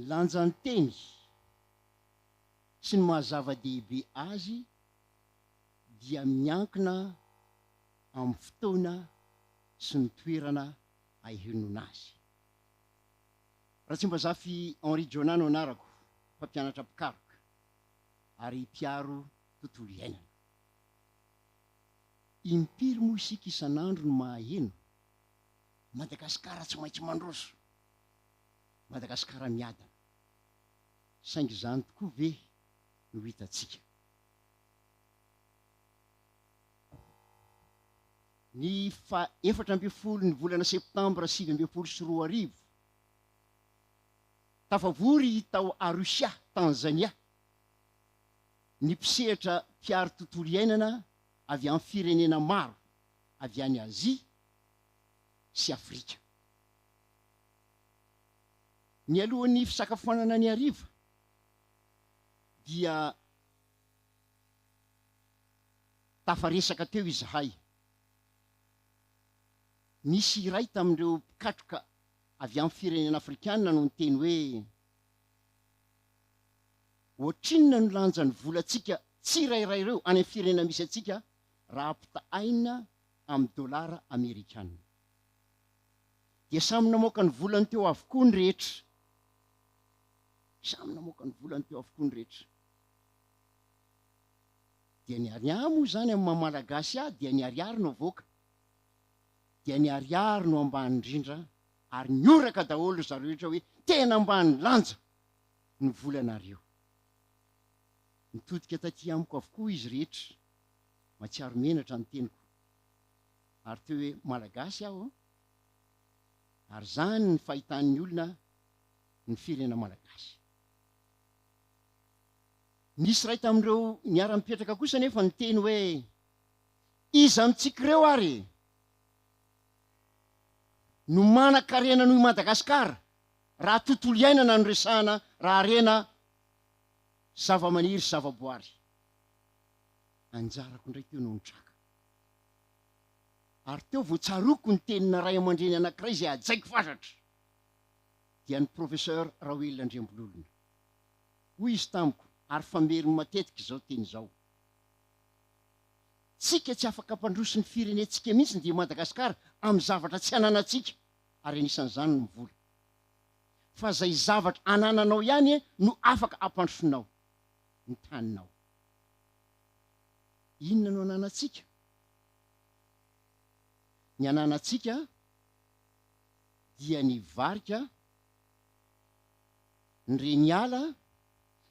lanjany teny sy ny mahazava-dehibe azy dia miankina amin'ny fotoana sy ny toerana ahenoina azy. Ratsimbazafy Henri Jonah no anarako, mpampianatra pikaroka ary mpiaro tontolo iainana. Impiry moa isika isan'andro no maheno Madagasikara tsy maintsy mandroso, Madagasikara miadana, saingy izany tokoa ve no hitantsika. Ny 14 ny volana septambra 2024 tafavory tao Arusha, Tanzania, ny mpisehatra mpiaro tontolo iainana avy amin'ny firenena maro avy any Azia sy Afrika. Ny alohan'ny fisakafoanana ny hariva dia tafaresaka teo Izaho. Nisy iray tamin'ireo mpikatroka avy amin'ny firenena afrikanina no niteny hoe ohatrinona no lanjan'ny volantsika tsirairay ireo any amin'ny firenena misy atsika raha ampitahaina amin'ny dolara amerikanina. Dia samy namoaka ny volany teo avokoa ny rehetra. Samy namoaka ny volany teo avokoa ny rehetra. Dia ny ariary moa zany amin'ny Malagasy dia ny ariary no avoaka. Dia ny ariary no ambany indrindra ary nyoraka daholo zareo rehetra hoe tena ambany lanja ny volanareo. Nitodika taty amiko avokoa izy rehetra, matsiaro menatra ny teniko. Ary teo hoe Malagasy aho, ary zany ny fahitan'ny olona ny firenena Malagasy. Nisy ray tamin'ireo niara-mipetraka kosa nefa niteny hoe iza amintsika ireo ary no Manankarena noho Madagasikara raha tontolo iainana no resahana raha rena zava-maniry sy zava-boary. Anjarako indray teo no nitraka. Ary teo voatsaroko ny tenina ray aman-dreny anankiray izay ajaiko fantatra dia ny professeur Rahaolana Andrembololona. Hoy izy tamiko ary fameriny matetika izao teny izao. Tsika tsy afaka ampandroso ny firenetsika mihitsy dia Madagasikara amin'ny zavatra tsy ananantsika ary anisan'izany ny vola. Fa zay zavatra anananao ihany no afaka ampandrosonao ny taninao. Inona no ananantsika? Ny ananantsika dia ny varika, ny reniala,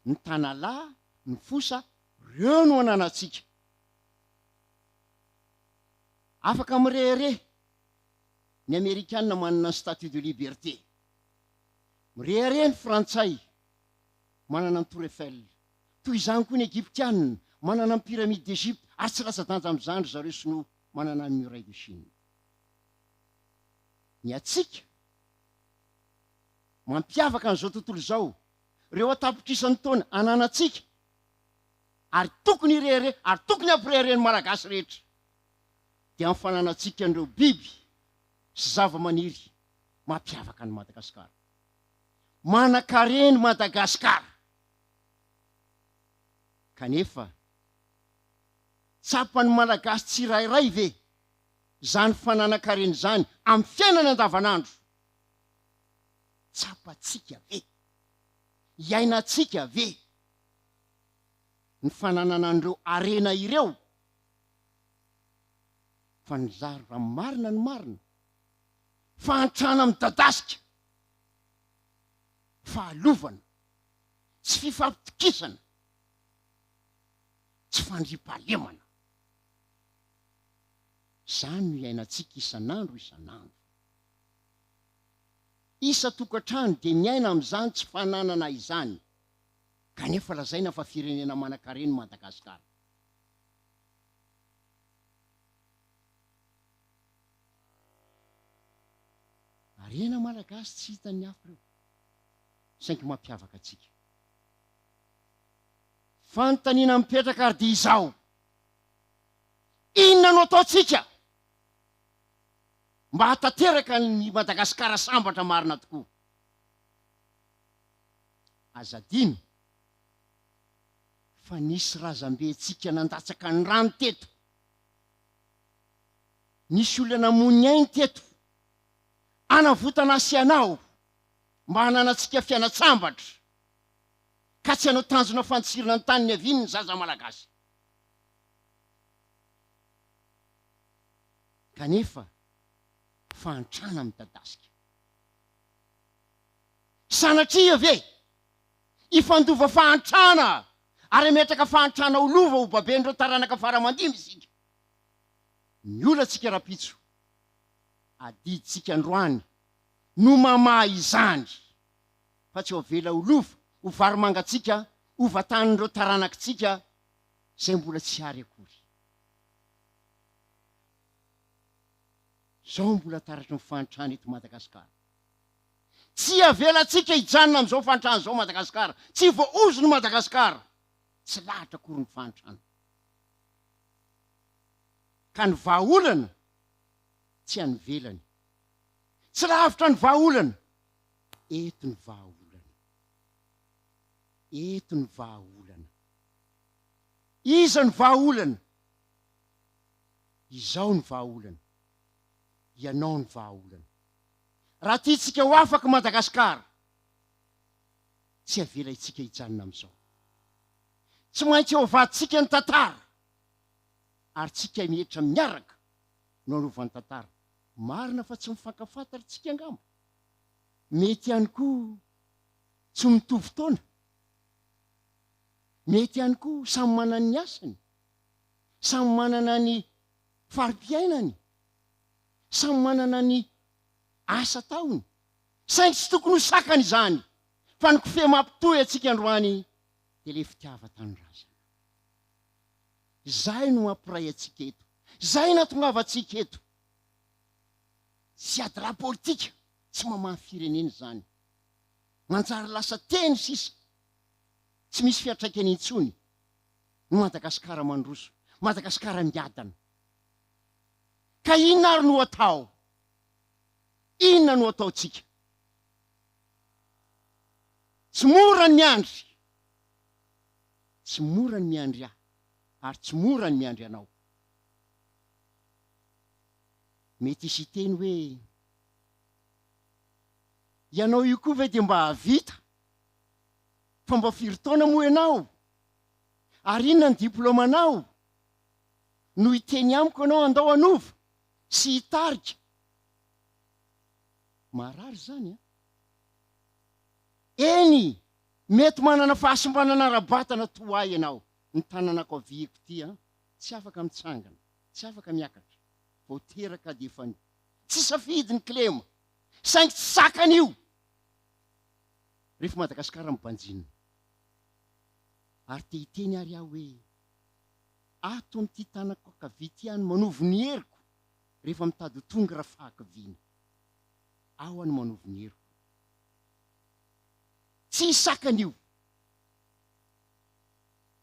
ny tanalahy, ny fosa, reo no ananantsika. Afaka mirehere ny Amerikanina manana ny statut de liberté. Mirehere ny Frantsay manana ny Tour Eiffel. Toy izany koa ny Egyptianina manana ny pyramide d'Egypte ary tsy latsa-danja amin'izany zareo sinoa manana ny muraille de Chine. Ny atsika mampiavaka an'izao tontolo izao, reo atapitrisany taona ananantsika ary tokony irehere ary tokony ampirehereny Malagasy rehetra dia amin'ny fananantsika an'ireo biby sy zava-maniry mampiavaka ny Madagasikara. Manankarena Madagasikara. Kanefa tsapan'ny Malagasy tsirairay ve zany fananankarena zany amin'ny fiainana andavanandro? Tsapatsika ve? Hiainantsika ve? Ny fananana an'ireo arena ireo? Fa ny zara marina ny marina, fahantrana midadasika, fahalovana, tsy fifampitokisana, tsy fandriampahalemana. Zany no iainantsika isan'andro isan'andro. Isa tokantrano dia miaina amin'izany tsy fananana izany. Kanefa lazaina fa firenena Manankarena Madagasikara. Arena Malagasy tsy hitan'ny hafa ireo, saingy mampiavaka atsika. Fanontaniana mipetraka ary dia Izaho. Inona no ataotsika mba hatateraka ny Madagasikara sambatra marina tokoa? azadino fa nisy razambentsika nandatsaka ny rano teto, nisy olona namony ainy teto anavotana sy ianao mba hananantsika fiainatsambatra ka tsy hanao tanjona fantsirina ny tany ny aviny ny zaza malagasy. Kanefa fantrana midadasika. Sanatria ve ifandova fahantrana ary metraka fahantrana ho lova ho baben'ireo taranaka faramandimy isika. Ny olatsika rapitso adiditsika androany no mamaha izany fa tsy ho avela ho lova ho varomangatsika ho vatan'ireo taranakitsika zay mbola tsy ary akory. Zao mbola taratry ny fahantrana eto Madagasikara. Tsy avelatsika hijanona am'izao fahantrana zao Madagasikara, tsy voaozo ny Madagasikara, tsy lahatra akory ny fahantrana. Ka ny vahaolana tsy hanivelany, tsy lavitra ny vahaolana, eto ny vahaolana, eto ny vahaolana. Iza ny vahaolana? Izaho ny vahaolana, ianao ny vahaolana. Raha tiatsika ho afaky Madagasikara, tsy avela itsika hijanona am'izao. Tsy maintsy ho avaditsika ny tantara, ary tsika mietra miaraka no anovany tantara. Marina fa tsy mifankafantatra tsika angamba. Mety ihany koa tsy mitovy taona. Mety ihany koa samy manana ny asany, samy manana ny farim-piainany, samy manana ny asa taony. Saingy tsy tokony ho sakana izany, fa ny kofehy mampitohy atsika androany dia le fitiava-tanorazana. Zay no mampiray atsika eto, zay natongava atsika eto. Tsy ady raha politika, tsy mamaha firenena zany. Manjary lasa teny sisa, tsy misy fiantraikany intsony. No Madagasikara mandroso, Madagasikara miadana. Ka inona ary no atao? Inona no ataotsika? Tsy mora ny miandry. Tsy mora ny miandry aho, ary tsy mora ny miandry anao. Mety isy teny hoe, ianao io koa ve dia mba havita? Fa mba firy taona moa ianao? Ary inona ny diplomanao? No hiteny amiko ianao andao anova sy hitarika. Marary zany a. Eny, mety manana fahasimbanana ara-batana toa ianao. Ny tananako aviako ty a, tsy afaka mitsangana, tsy afaka miakatra. Vao teraka dia efa tsy safidy ny klema, saingy tsy sakana io. Rehefa Madagasikara mibanjina. Ary te hiteny ary aho hoe, ato amin'ity tanako akavity ihany manovo ny heriko rehefa mitady tonga raha fahakaviana. Ao any manovo ny heriko. Tsy sakana io.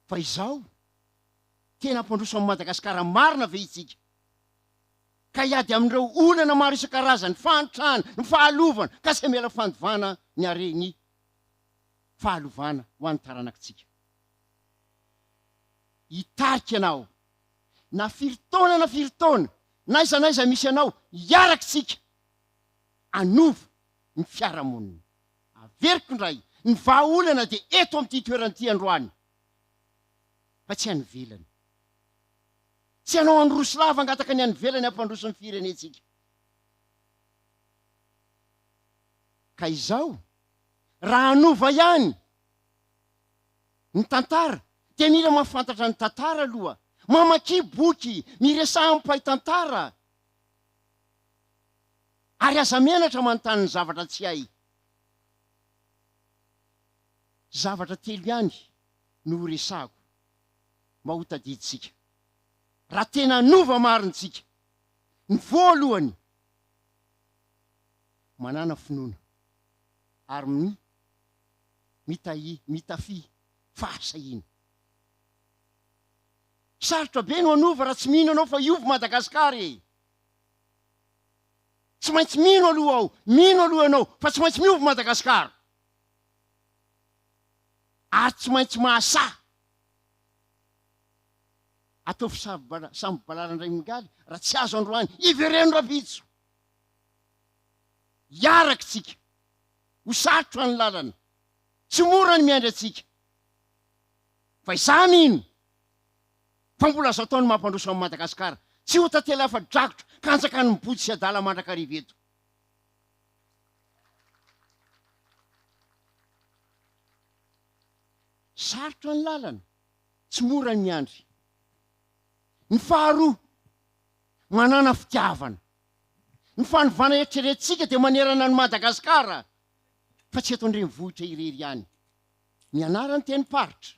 Fa izaho tena mpandroso amin'ny Madagasikara marina ve itsika? Ka hiady amin'ireo olana maro isan-karazany, fahantrana, ny fahalovana, ka tsy mela fandovana ny areny fahalovana ho an'ny taranakitsika. Hitarika ianao, na firy taona na firy taona, naiza naiza misy ianao, hiarakitsika anova ny fiarahamonina. Averiko indray, ny vahaolana dia eto amin'ity toeran'ity androany, fa tsy hanivelany. Tsy hanao androso lava angataka ny hanivelany hampandroso ny firenetsika. Ka izaho, raha hanova ihany ny tantara, dia mila mahafantatra ny tantara aloha, mamaky boky, miresaha mpahay tantara, ary aza menatra manontany ny zavatra tsy hay. Zavatra telo ihany no resahako mba ho tadiditsika. Raha tena nova marintsika, ny voalohany, manana finoana, ary mitafy fahasahina. Sarotra be no anova raha tsy mino anao fa iova Madagasikara e. Tsy maintsy mino aloha aho, mino aloha ianao, fa tsy maintsy miova Madagasikara. ary tsy maintsy mahasa ataovy samby balarandray mingaly raha tsy azo androany ivereno rabitso iaraky tsika ho sarotro any lalana tsy mora ny miandry atsika fa izany ino fa mbola azo ataony mampandroso amin'ny Madagasikara tsy ho tantela afa drakotra ka anjakany mibody sy adala mandrakariva eto sarotro any lalana tsy mora ny miandry ny faharoa manana fitiavana ny fanovana eritreretintsika dia manerana ny Madagasikara fa tsy eto andrenivohitra irery ihany mianara ny teny paritra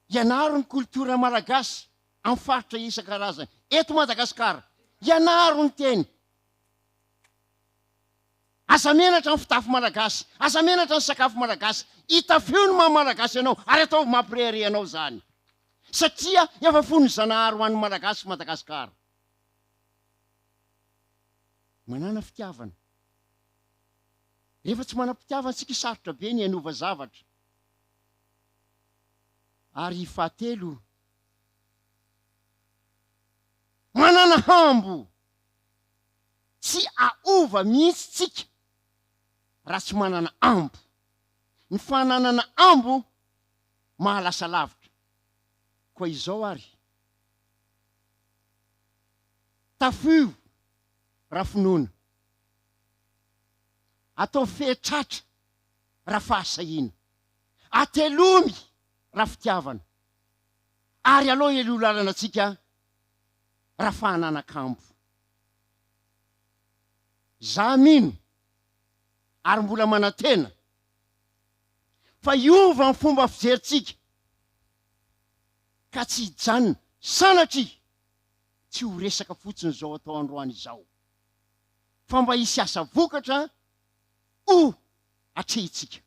ianaro ny kultura malagasy amin'ny faritra isan-karazany eto Madagasikara ianaro ny teny aza menatra ny fitafy malagasy aza menatra ny sakafo malagasy itafio ny maha-malagasy ianao ary atao mampireharehanao zany satria efa fony zanahary ho an'ny malagasy Madagasikara manana fitiavana rehefa tsy manam-pitiavana tsika sarotra be ny anova zavatra ary fahatelo manana hambo tsy aova mihitsy tsika raha tsy manana ambo ny fananana ambo mahalasa lavitra koa izao ary tafio raha finoana atao fehitratra raha fahasahina atelomy raha fitiavana ary aloha elo lalana atsika raha fahanana-kambo za mino ary mbola manantena fa iova ny fomba fijerintsika ka tsy hijanona sanatria tsy ho resaka fotsiny zao atao androany izao fa mba hisy asa vokatra o atrehitsika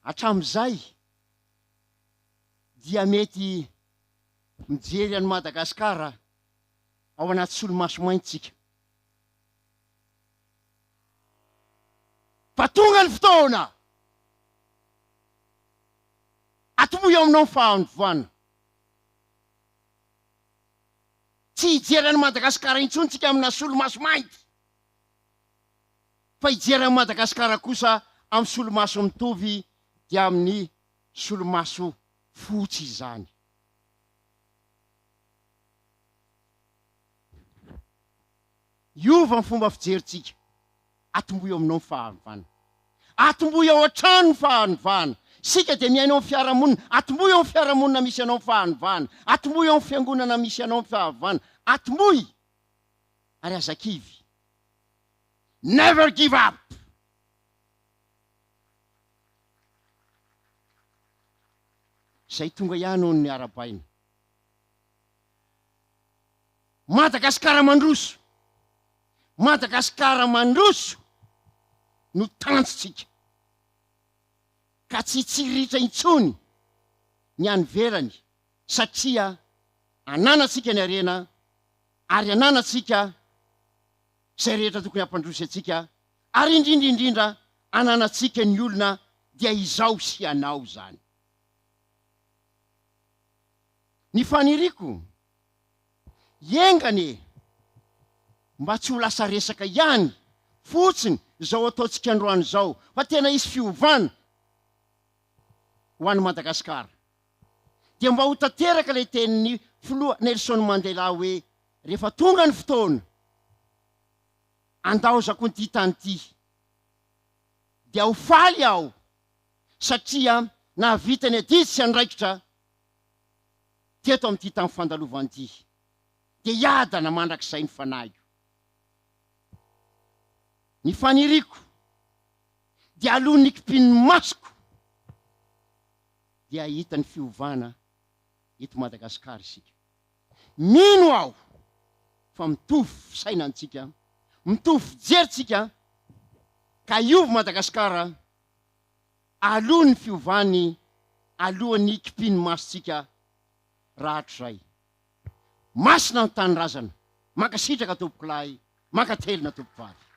hatram'izay dia mety mijery any Madagasikara ao anaty solomaso maintsika fa tonga ny fotoana atomoy aminao ny fahandovoana tsy hijery any Madagasikara intsontsika amina solomaso mainty fa hijery any Madagasikara kosa amin'ny solomaso mitovy dia amin'ny solomaso fotsy izany iova ny fomba fijeritsika atomboy aminao ny fahanovana atomboy ao an-trano ny fahanovana sika dia miainao amin'ny fiarahamonina atomboy ao amin'ny fiarahamonina misy anao ny fahanovana atomboy ao amin'ny fiangonana misy anao ny fahanovana atomboy ary azakivy never give up zay tonga ihany on ny arabaina Madagasikara mandroso Madagasikara mandroso no tanjotsika ka tsy tsiritra intsony ny any velany satria ananatsika ny arena ary ananatsika zay rehetra tokony hampandrosy atsika ary indrindra ananatsika ny olona dia Izaho sy ianao zany ny faniriko iengane mba tsy ho lasa resaka ihany fotsiny zao ataotsika androany zao fa tena isy fiovana ho an'ny Madagasikara dia mba ho tanteraka ilay tenin'ny filoha Nelson Mandela hoe rehefa tonga ny fotoana andaozako ny ty tany ty dia ho faly aho satria nahavita ny adidy sy andraikitra teto amin'ity tany fandalovany ty dia iadana mandrakizay ny fanahy ny faniriko dia alohan'ny nikipin'ny masoko dia hita ny fiovana eto Madagasikara isika mino aho fa mitovy fisainantsika mitovy fijeritsika ka iova Madagasikara alohan'ny fiovany alohan'ny kipin'ny masotsika rahatrizay masina ny tany razana makasitraka tompoko lahy makatelina tompoko vavy